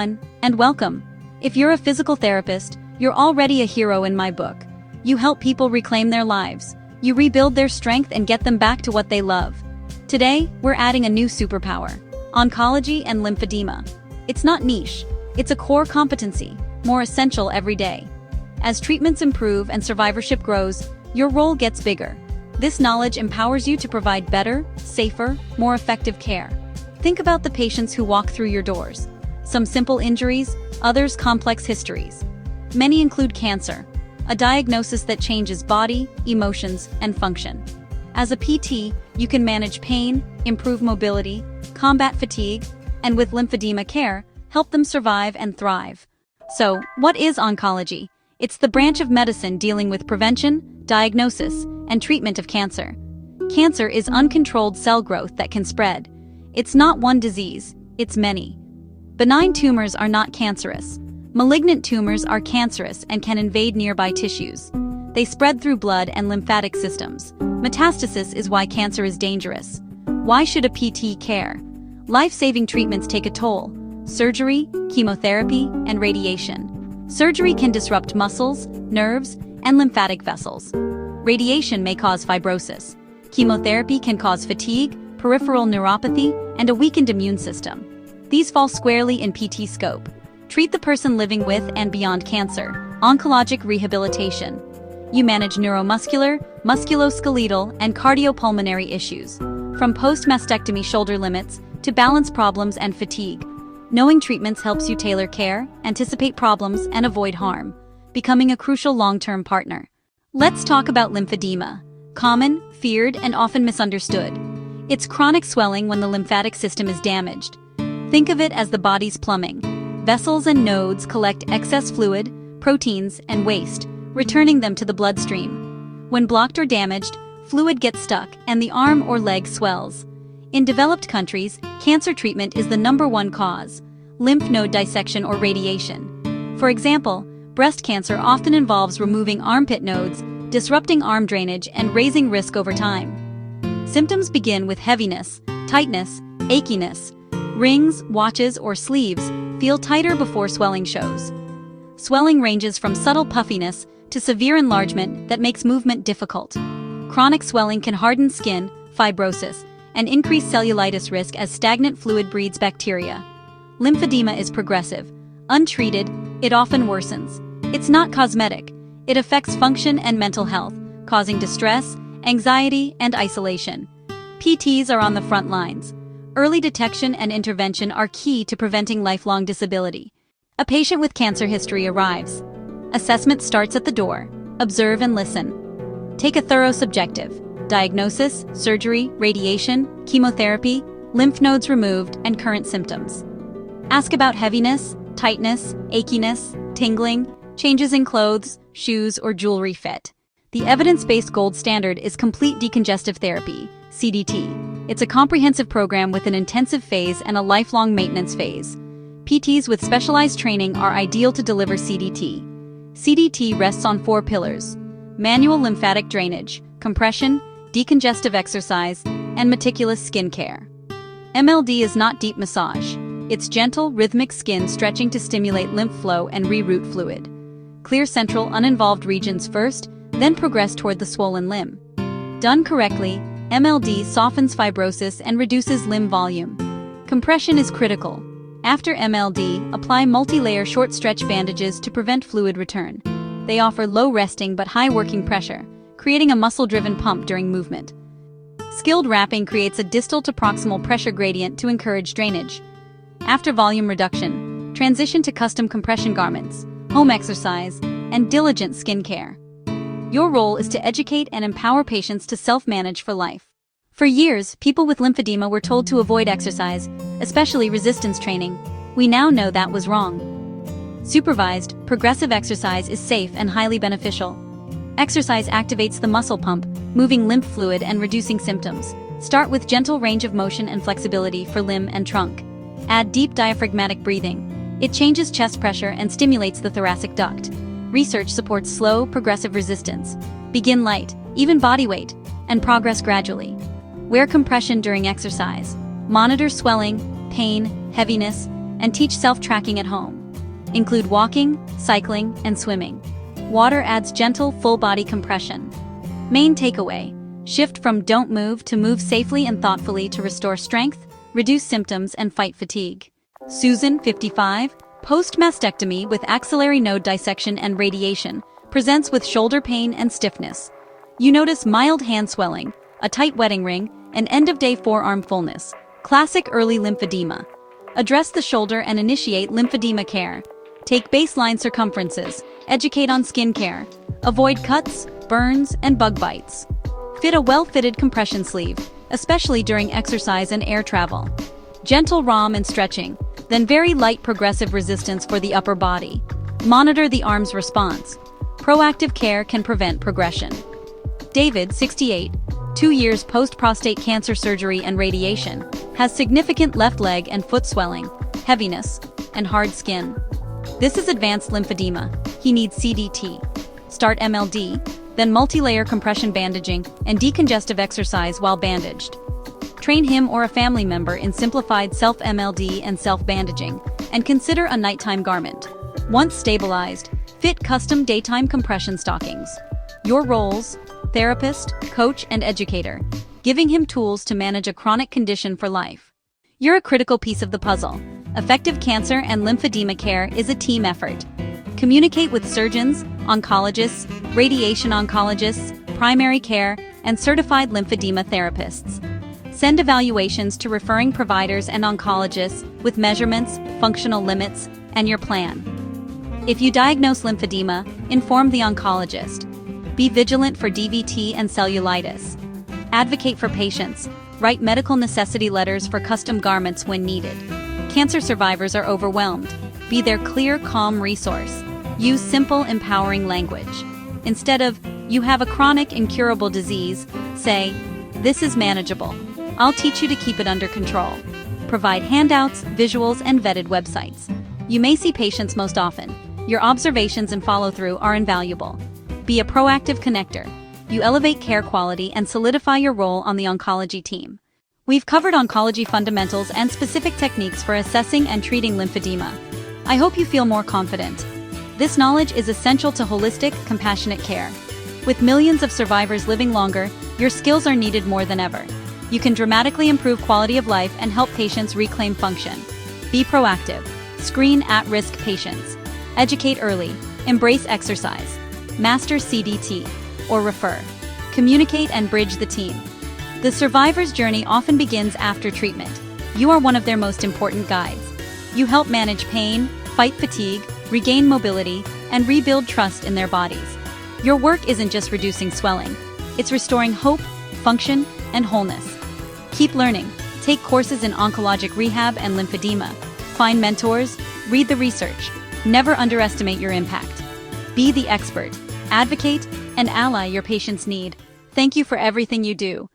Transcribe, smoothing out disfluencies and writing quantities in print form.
And welcome. If you're a physical therapist, you're already a hero in my book. You help people reclaim their lives. You rebuild their strength and get them back to what they love. Today, we're adding a new superpower: oncology and lymphedema. It's not niche. It's a core competency, more essential every day. As treatments improve and survivorship grows, your role gets bigger. This knowledge empowers you to provide better, safer, more effective care. Think about the patients who walk through your doors. Some simple injuries, others complex histories. Many include cancer, a diagnosis that changes body, emotions, and function. As a PT, you can manage pain, improve mobility, combat fatigue, and with lymphedema care, help them survive and thrive. So, what is oncology? It's the branch of medicine dealing with prevention, diagnosis, and treatment of cancer. Cancer is uncontrolled cell growth that can spread. It's not one disease, it's many. Benign tumors are not cancerous. Malignant tumors are cancerous and can invade nearby tissues. They spread through blood and lymphatic systems. Metastasis is why cancer is dangerous. Why should a PT care? Life-saving treatments take a toll: surgery, chemotherapy, and radiation. Surgery can disrupt muscles, nerves, and lymphatic vessels. Radiation may cause fibrosis. Chemotherapy can cause fatigue, peripheral neuropathy, and a weakened immune system. These fall squarely in PT scope. Treat the person living with and beyond cancer. Oncologic rehabilitation. You manage neuromuscular, musculoskeletal, and cardiopulmonary issues, from post-mastectomy shoulder limits to balance problems and fatigue. Knowing treatments helps you tailor care, anticipate problems, and avoid harm, becoming a crucial long-term partner. Let's talk about lymphedema. Common, feared, and often misunderstood. It's chronic swelling when the lymphatic system is damaged. Think of it as the body's plumbing. Vessels and nodes collect excess fluid, proteins, and waste, returning them to the bloodstream. When blocked or damaged, fluid gets stuck and the arm or leg swells. In developed countries, cancer treatment is the #1 cause: lymph node dissection or radiation. For example, breast cancer often involves removing armpit nodes, disrupting arm drainage, and raising risk over time. Symptoms begin with heaviness, tightness, achiness. Rings, watches, or sleeves feel tighter before swelling shows. Swelling ranges from subtle puffiness to severe enlargement that makes movement difficult. Chronic swelling can harden skin, fibrosis, and increase cellulitis risk as stagnant fluid breeds bacteria. Lymphedema is progressive. Untreated, it often worsens. It's not cosmetic. It affects function and mental health, causing distress, anxiety, and isolation. PTs are on the front lines. Early detection and intervention are key to preventing lifelong disability. A patient with cancer history arrives. Assessment starts at the door. Observe and listen. Take a thorough subjective: diagnosis, surgery, radiation, chemotherapy, lymph nodes removed, and current symptoms. Ask about heaviness, tightness, achiness, tingling, changes in clothes, shoes, or jewelry fit. The evidence-based gold standard is complete decongestive therapy, CDT. It's a comprehensive program with an intensive phase and a lifelong maintenance phase. PTs with specialized training are ideal to deliver CDT. CDT rests on 4 pillars: manual lymphatic drainage, compression, decongestive exercise, and meticulous skin care. MLD is not deep massage. It's gentle, rhythmic skin stretching to stimulate lymph flow and reroute fluid. Clear central, uninvolved regions first, then progress toward the swollen limb. Done correctly, MLD softens fibrosis and reduces limb volume. Compression is critical. After MLD, apply multi-layer short-stretch bandages to prevent fluid return. They offer low resting but high working pressure, creating a muscle-driven pump during movement. Skilled wrapping creates a distal to proximal pressure gradient to encourage drainage. After volume reduction, transition to custom compression garments, home exercise, and diligent skin care. Your role is to educate and empower patients to self-manage for life. For years, people with lymphedema were told to avoid exercise, especially resistance training. We now know that was wrong. Supervised, progressive exercise is safe and highly beneficial. Exercise activates the muscle pump, moving lymph fluid and reducing symptoms. Start with gentle range of motion and flexibility for limb and trunk. Add deep diaphragmatic breathing. It changes chest pressure and stimulates the thoracic duct. Research supports slow, progressive resistance. Begin light, even body weight, and progress gradually. Wear compression during exercise. Monitor swelling, pain, heaviness, and teach self-tracking at home. Include walking, cycling, and swimming. Water adds gentle, full-body compression. Main takeaway: shift from don't move to move safely and thoughtfully to restore strength, reduce symptoms, and fight fatigue. Susan, 55, post-mastectomy with axillary node dissection and radiation, presents with shoulder pain and stiffness. You notice mild hand swelling, a tight wedding ring, and end-of-day forearm fullness. Classic early lymphedema. Address the shoulder and initiate lymphedema care. Take baseline circumferences, educate on skin care, avoid cuts, burns, and bug bites. Fit a well-fitted compression sleeve, especially during exercise and air travel. Gentle ROM and stretching, then very light progressive resistance for the upper body. Monitor the arm's response. Proactive care can prevent progression. David, 68, 2 years post-prostate cancer surgery and radiation, has significant left leg and foot swelling, heaviness, and hard skin. This is advanced lymphedema. He needs CDT. Start MLD, then multi-layer compression bandaging and decongestive exercise while bandaged. Train him or a family member in simplified self-MLD and self-bandaging, and consider a nighttime garment. Once stabilized, fit custom daytime compression stockings. Your roles: therapist, coach, and educator, giving him tools to manage a chronic condition for life. You're a critical piece of the puzzle. Effective cancer and lymphedema care is a team effort. Communicate with surgeons, oncologists, radiation oncologists, primary care, and certified lymphedema therapists. Send evaluations to referring providers and oncologists with measurements, functional limits, and your plan. If you diagnose lymphedema, inform the oncologist. Be vigilant for DVT and cellulitis. Advocate for patients. Write medical necessity letters for custom garments when needed. Cancer survivors are overwhelmed. Be their clear, calm resource. Use simple, empowering language. Instead of, "You have a chronic, incurable disease," say, "This is manageable. I'll teach you to keep it under control." Provide handouts, visuals, and vetted websites. You may see patients most often. Your observations and follow-through are invaluable. Be a proactive connector. You elevate care quality and solidify your role on the oncology team. We've covered oncology fundamentals and specific techniques for assessing and treating lymphedema. I hope you feel more confident. This knowledge is essential to holistic, compassionate care. With millions of survivors living longer, your skills are needed more than ever. You can dramatically improve quality of life and help patients reclaim function. Be proactive. Screen at-risk patients. Educate early. Embrace exercise. Master CDT, or refer. Communicate and bridge the team. The survivor's journey often begins after treatment. You are one of their most important guides. You help manage pain, fight fatigue, regain mobility, and rebuild trust in their bodies. Your work isn't just reducing swelling, it's restoring hope, function, and wholeness. Keep learning. Take courses in oncologic rehab and lymphedema. Find mentors, read the research. Never underestimate your impact. Be the expert, advocate, and ally your patients need. Thank you for everything you do.